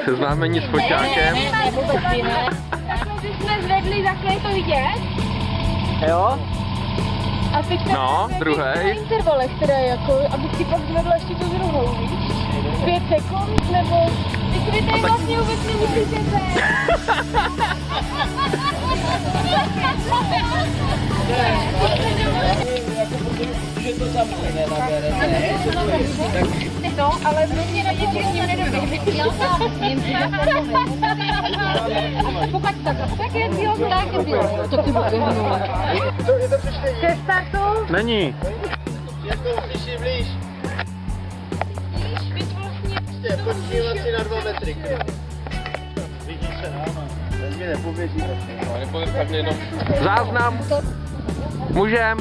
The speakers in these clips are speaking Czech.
Seznámení s foťákem. Když jsme zvedli, takhle je to vidět. Jo? A teď No, druhej. Na intervalech teda jako, abych ti pak zvedla ještě tu druhou, víš? 5 sekund, nebo... Teď vy tady vlastně vůbec nemusíte zést. No, ale mě na něčím s tím nedoběhli. Pokud tak je bylo, tak je bylo. To ty bylo. Ke startu? Není. Je to slyší blíž. Prostě počívat si na 2 metry. Vidíš se, ano. Ten mě nepoběží. No, nepovím tak jenom. Záznam. Můžem.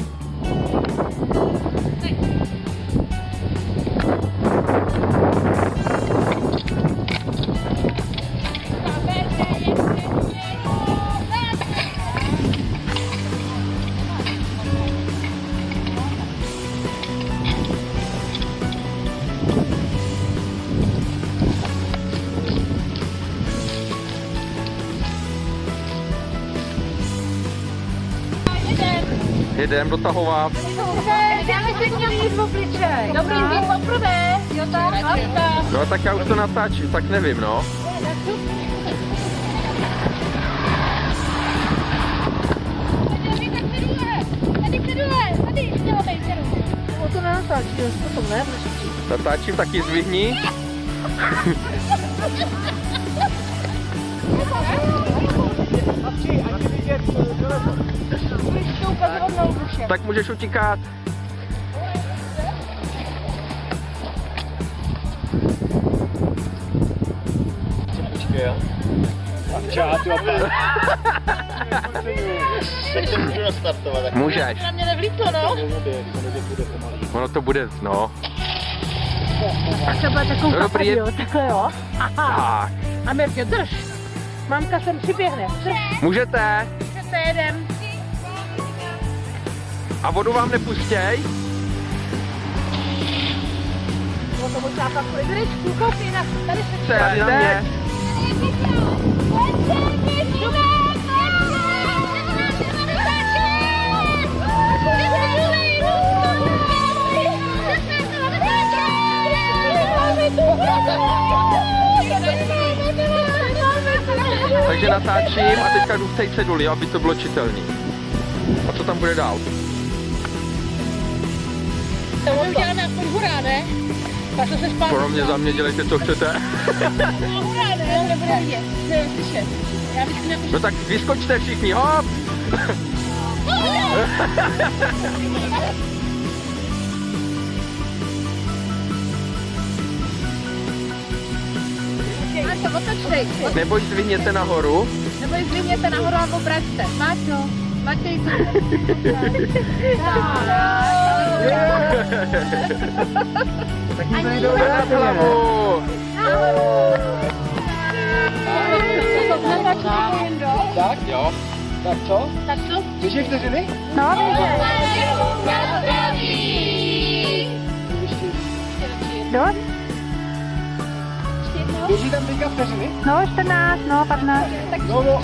Jedem dotahovat. Dáme si nějaký v obličej. Dobrý, vy poprvé. Jo tak, No tak já už to natáčím, tak nevím, no. O to nenatáčí, potom ne? Natáčím, taky zdvihni. Tak můžeš utíkat. Tak to můžu nastartovat. Můžeš. Na mě nevlítlo, no. Ono to bude, no. A třeba takovou No dobrý, jo, takhle jo. Aha. Tak. A Mirtě, drž. Mamka sem přiběhne. Drž. Můžete. Můžete, jedem. A vodu vám nepustěj. No to možná pak půjde. Vydečku, koupí na, tady se Tady na mě. Takže natáčím a teďka jdu v té ceduli, aby to bylo čitelný. A co tam bude dál? To uděláme aspoň hurá, ne? Pak to se zpátky. Pro mě, za mě dělejte, co chcete. Hurá, ne? Nebude vidět. Nebude slyšet. Já bych si nepřišel. No tak vyskočte všichni, hop! Máte, otočtej. Nebo zdvihněte nahoru. Nebo ji zvihněte nahoru a obraťte. Máťo, Matěj, co? Tak mi to nejdou Nad hlavu! Tak? Jo. Tak co? Tak co? Běží vteřiny? No, běžej. Dost? Běží tam teďka vteřiny? No, 14, no, 15. No, no.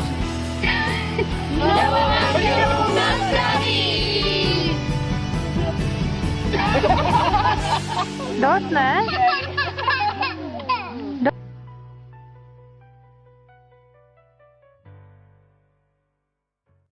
Dost, ne?